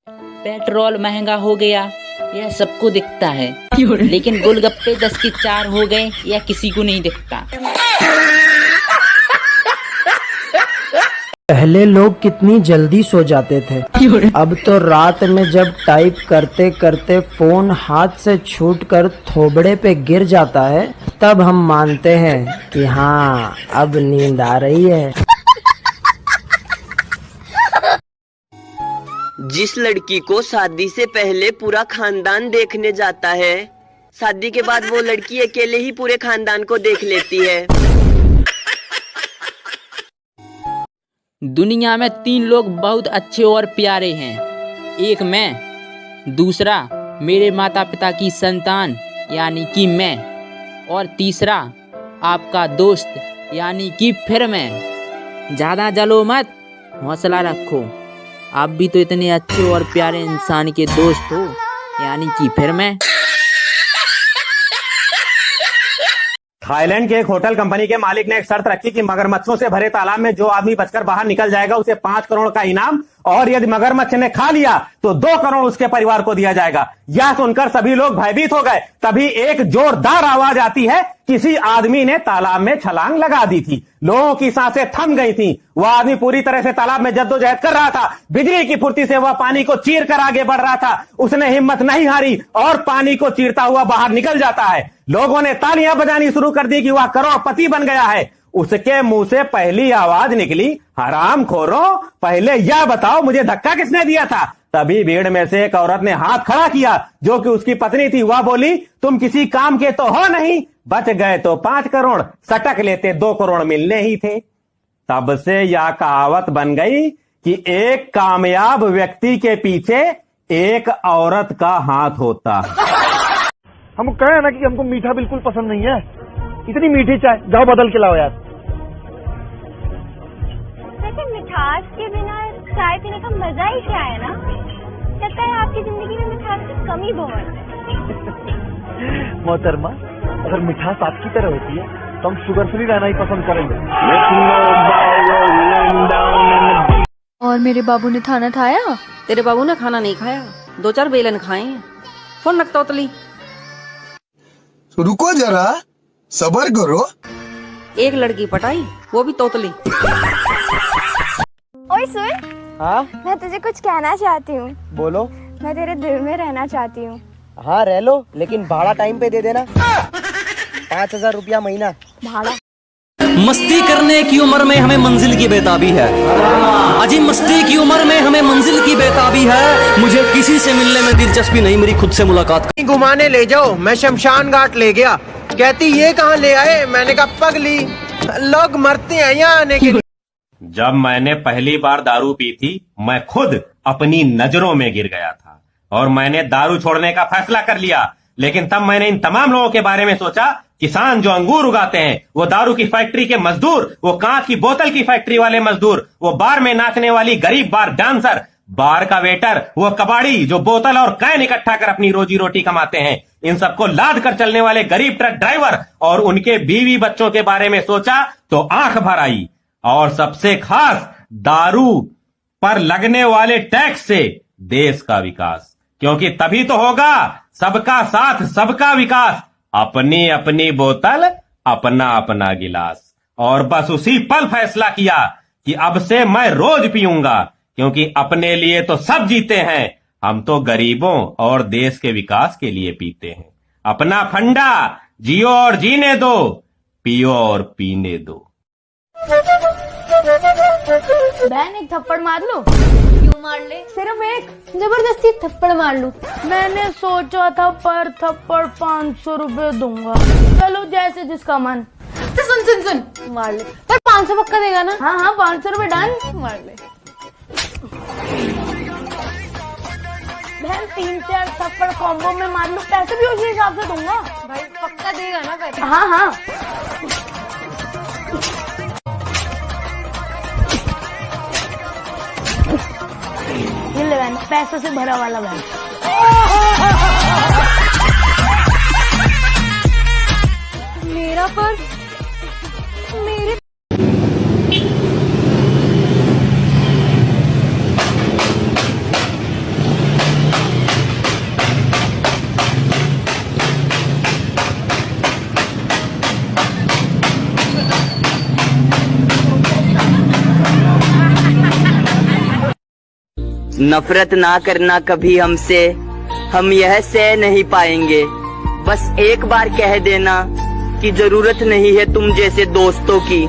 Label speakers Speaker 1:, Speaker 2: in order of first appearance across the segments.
Speaker 1: Petrol महंगा हो गया, यह सबको दिखता है, लेकिन गोलगप्पे 10 के 4 हो गए, यह किसी को नहीं दिखता।
Speaker 2: पहले लोग कितनी जल्दी सो जाते थे, अब तो रात में जब टाइप करते करते फोन हाथ से छूटकर थोबड़े पे गिर जाता है, तब हम मानते हैं कि हाँ अब नींद आ रही है।
Speaker 3: जिस लड़की को शादी से पहले पूरा खानदान देखने जाता है, शादी के बाद वो लड़की अकेले ही पूरे खानदान को देख लेती है।
Speaker 1: दुनिया में 3 लोग बहुत अच्छे और प्यारे हैं। एक मैं, दूसरा मेरे माता पिता की संतान यानी कि मैं, और तीसरा आपका दोस्त यानी कि फिर मैं। ज़्यादा जलो मत, हौसला रखो। आप भी तो इतने अच्छे और प्यारे इंसान के दोस्त हो, यानी कि फिर मैं।
Speaker 4: थाईलैंड के एक होटल कंपनी के मालिक ने एक शर्त रखी कि मगरमच्छों से भरे तालाब में जो आदमी बचकर बाहर निकल जाएगा उसे 5 करोड़ का इनाम, और यदि मगरमच्छ ने खा लिया तो 2 करोड़ उसके परिवार को दिया जाएगा। यह सुनकर सभी लोग भयभीत हो गए। तभी एक जोरदार आवाज आती है, किसी आदमी ने तालाब में छलांग लगा दी थी। लोगों की सांसें थम गई थीं। वह आदमी पूरी तरह से तालाब में जद्दोजहद कर रहा था। बिजली की फुर्ती से वह पानी को चीर कर आगे बढ़ रहा था। उसने हिम्मत नहीं हारी और पानी को चीरता हुआ बाहर निकल जाता है। लोगों ने तालियां बजानी शुरू कर दी कि वह करोड़पति बन गया है। उसके मुंह से पहली आवाज निकली, हरामखोरों, पहले यह बताओ मुझे धक्का किसने दिया था। तभी भीड़ में से एक औरत ने हाथ खड़ा किया, जो कि उसकी पत्नी थी। वह बोली, तुम किसी काम के तो हो नहीं, बच गए तो 5 करोड़, सटक लेते 2 करोड़ मिलने ही थे। तब से यह कहावत बन गई कि एक कामयाब व्यक्ति के पीछे एक औरत का हाथ होता।
Speaker 5: हम कहे ना कि हमको मीठा बिल्कुल पसंद नहीं है, इतनी मीठी चाय, जाओ बदल के लाओ यार।
Speaker 6: वैसे मिठास के बिना चाय पीने का मजा ही क्या है ना। लगता है आपकी जिंदगी में मिठास की कमी बहुत है।
Speaker 5: मोहतरमा, अगर मिठास आपकी तरह होती है तो हम शुगर फ्री रहना ही पसंद करेंगे।
Speaker 7: और मेरे बाबू ने खाना खाया?
Speaker 8: तेरे बाबू ने खाना नहीं खाया, 2-4 बेलन खाए हैं। फोन रखता उतली।
Speaker 9: रुको जरा, सबर करो।
Speaker 8: एक लड़की पटाई, वो भी तोतली।
Speaker 6: ओए सुन,
Speaker 5: हाँ
Speaker 6: मैं तुझे कुछ कहना चाहती हूँ।
Speaker 5: बोलो।
Speaker 6: मैं तेरे दिल में रहना चाहती हूँ।
Speaker 5: हाँ रह लो, लेकिन भाड़ा टाइम पे दे देना। 5,000 रुपया महीना
Speaker 6: भाड़ा।
Speaker 10: मस्ती करने की उम्र में हमें मंजिल की बेताबी है, अजी मस्ती की उम्र में हमें मंजिल की बेताबी है। मुझे किसी से मिलने में दिलचस्पी नहीं, मेरी खुद से मुलाकात।
Speaker 2: घुमाने ले जाओ, मैं शमशान घाट ले गया। कहती ये कहाँ ले आए? मैंने कहा पगली, लोग मरते हैं यहाँ आने के लिए।
Speaker 4: जब मैंने पहली बार दारू पी थी, मैं खुद अपनी नजरों में गिर गया था और मैंने दारू छोड़ने का फैसला कर लिया। लेकिन तब मैंने इन तमाम लोगों के बारे में सोचा, किसान जो अंगूर उगाते हैं, वो दारू की फैक्ट्री के मजदूर, वो कांच की बोतल की फैक्ट्री वाले मजदूर, वो बार में नाचने वाली गरीब बार डांसर, बार का वेटर, वो कबाड़ी जो बोतल और कैन इकट्ठा कर अपनी रोजी रोटी कमाते हैं, इन सबको लाद कर चलने वाले गरीब ट्रक ड्राइवर और उनके बीवी बच्चों के बारे में सोचा तो आंख भर आई। और सबसे खास दारू पर लगने वाले टैक्स से देश का विकास, क्योंकि तभी तो होगा सबका साथ सबका विकास। अपनी अपनी बोतल, अपना अपना गिलास। और बस उसी पल फैसला किया कि अब से मैं रोज पीऊंगा, क्योंकि अपने लिए तो सब जीते हैं, हम तो गरीबों और देश के विकास के लिए पीते हैं। अपना फंडा, जियो और जीने दो, पियो और पीने दो।
Speaker 6: बहन एक थप्पड़ मार लो। क्यों मार ले? सिर्फ एक, जबरदस्ती थप्पड़ मार लूं। मैंने सोचा था पर थप्पड़ 500 रुपए दूंगा। चलो जैसे जिसका मन। तो सुन सुन सुन, मार ले। पर 500 पक्का देगा ना? हाँ हाँ 500 रुपए डन। मार ले। बहन 3-4 थप्पड़ कॉम्बो में मार लूं, पैसे भी उसी हिसाब से दूंगा। भाई पक्का देगा ना पैसे? हाँ हाँ। ये ले बहन, पैसों से भरा वाला बहन। मेरा पर्स, मेरे
Speaker 3: नफरत ना करना कभी हमसे, हम यह सह नहीं पाएंगे। बस एक बार कह देना कि जरूरत नहीं है तुम जैसे दोस्तों की।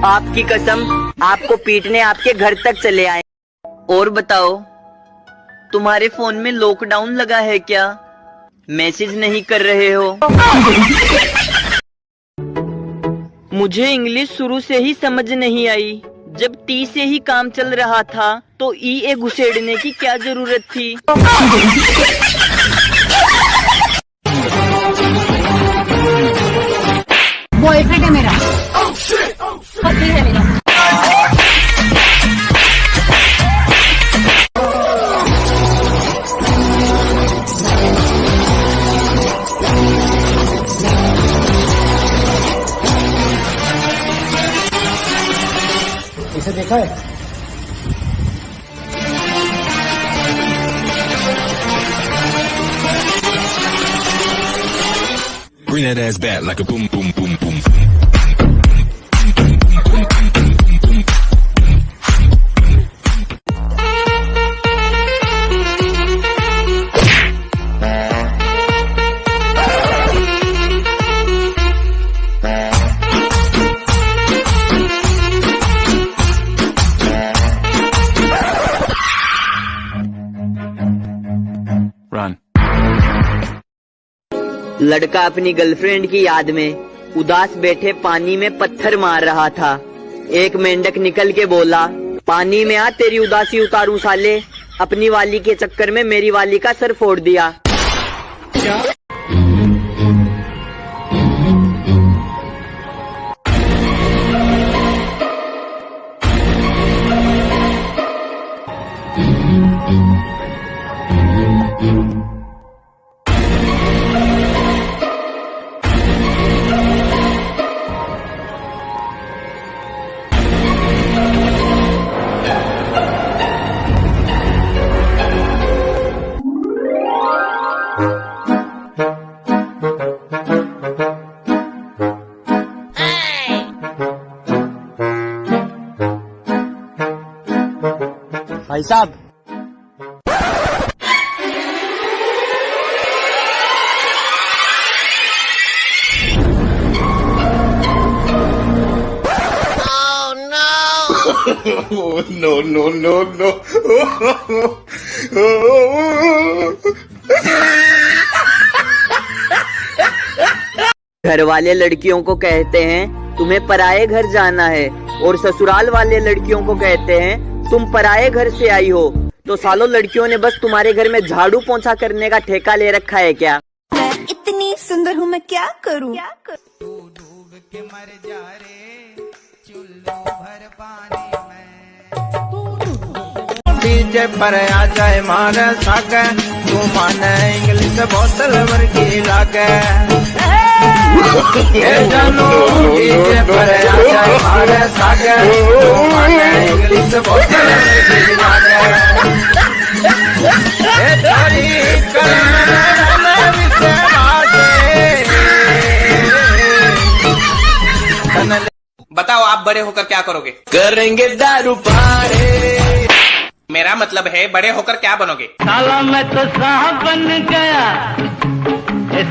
Speaker 3: आपकी कसम, आपको पीटने आपके घर तक चले आए। और बताओ, तुम्हारे फोन में लॉकडाउन लगा है क्या? मैसेज नहीं कर रहे हो? मुझे इंग्लिश शुरू से ही समझ नहीं आई। जब टी से ही काम चल रहा था तो ई ए घुसेड़ने की क्या जरूरत थी?
Speaker 6: बॉयफ्रेंड है मेरा, पति है मेरा।
Speaker 2: इसे देखा है?
Speaker 9: Bring that ass back like a boom, boom, boom, boom.
Speaker 10: Run.
Speaker 3: लड़का अपनी गर्लफ्रेंड की याद में उदास बैठे पानी में पत्थर मार रहा था। एक मेंढक निकल के बोला, पानी में आ तेरी उदासी उतारूं साले। अपनी वाली के चक्कर में मेरी वाली का सर फोड़ दिया।
Speaker 1: भाई साहब,
Speaker 9: No, no, no, no.
Speaker 3: घर वाले लड़कियों को कहते हैं तुम्हें पराये घर जाना है, और ससुराल वाले लड़कियों को कहते हैं तुम पराये घर से आई हो। तो सालों लड़कियों ने बस तुम्हारे घर में झाड़ू पोंछा करने का ठेका ले रखा है क्या?
Speaker 6: मैं इतनी सुंदर हूँ, मैं क्या करूँ?
Speaker 2: डीजे पर आ जाए मारे सागे, तू माने इंग्लिश बोतल वर्गी लागे। जानू डीजे पर आ जाए मारे सागे, तू माने इंग्लिश बोतल वर्गी लागे। तारी करने विसे बाजे।
Speaker 11: बताओ, आप बड़े होकर क्या करोगे?
Speaker 2: करेंगे दारू पारे।
Speaker 11: मेरा मतलब है बड़े होकर क्या बनोगे?
Speaker 10: साला मैं तो साहब बन गया,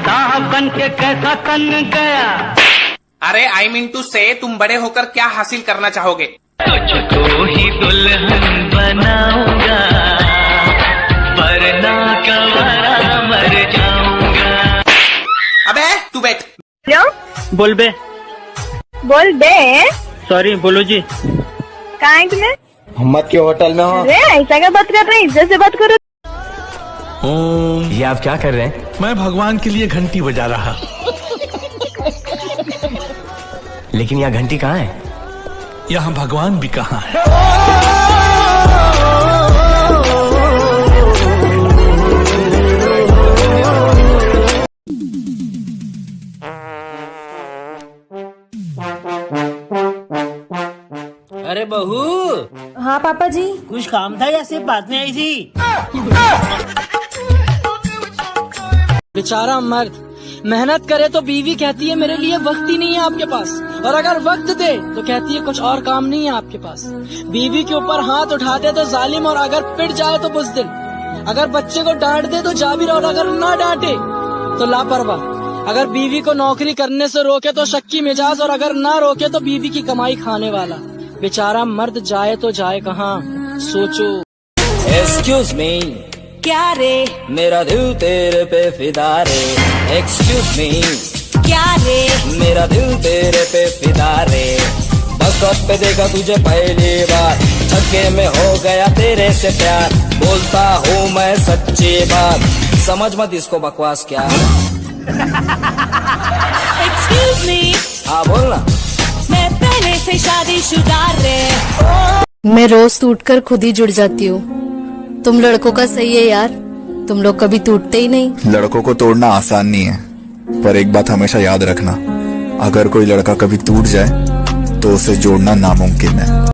Speaker 10: साहब बन के कैसा तन गया।
Speaker 11: अरे आई मीन टू से तुम बड़े होकर क्या हासिल करना चाहोगे?
Speaker 10: तुझको ही दुल्हन बनाऊंगा, वरना कवारा मर जाऊंगा।
Speaker 11: अबे तू बैठ।
Speaker 6: क्यों?
Speaker 10: बोल बे।
Speaker 6: बोल बे।
Speaker 10: सॉरी, बोलो जी।
Speaker 6: कहाँ है तुम्हें?
Speaker 2: मोहम्मद के होटल में हो।
Speaker 6: अरे ऐसा क्या बात कर रहे हैं? इज्जत से बात करो।
Speaker 10: ये आप क्या कर रहे हैं?
Speaker 9: मैं भगवान के लिए घंटी बजा रहा।
Speaker 10: लेकिन यहाँ घंटी कहाँ है?
Speaker 9: यहाँ भगवान भी कहाँ है?
Speaker 1: अरे बहू।
Speaker 6: हाँ पापा जी।
Speaker 1: कुछ काम था या सिर्फ बात में आई थी? बेचारा मर्द
Speaker 10: मेहनत करे तो बीवी कहती है मेरे लिए वक्त ही नहीं है आपके पास, और अगर वक्त दे तो कहती है कुछ और काम नहीं है आपके पास। बीवी के ऊपर हाथ उठाते तो जालिम, और अगर पिट जाए तो बुज़दिल। अगर बच्चे को डांट दे तो जाबिर, और अगर ना डांटे तो लापरवाह। अगर बीवी को नौकरी करने से रोके तो शक्की मिजाज, और अगर ना रोके तो बीवी की कमाई खाने वाला। बेचारा मर्द जाए तो जाए कहाँ, सोचो।
Speaker 12: एक्सक्यूज मी, क्या रे? मेरा दिल तेरे पे फिदा रे। एक्सक्यूज मी, क्या रे? मेरा दिल तेरे पे फिदा रे। बस स्टॉप पे देखा तुझे पहली बार, छक्के में हो गया तेरे से प्यार। बोलता हूँ मैं सच्ची बात, समझ मत इसको बकवास क्या।
Speaker 13: एक्सक्यूज मी,
Speaker 12: हाँ बोलना।
Speaker 13: मैं पहले से शादीशुदा रे।
Speaker 7: मैं रोज टूटकर खुद ही जुड़ जाती हूँ। तुम लड़कों का सही है यार, तुम लोग कभी टूटते ही नहीं।
Speaker 14: लड़कों को तोड़ना आसान नहीं है, पर एक बात हमेशा याद रखना, अगर कोई लड़का कभी टूट जाए तो उसे जोड़ना नामुमकिन है।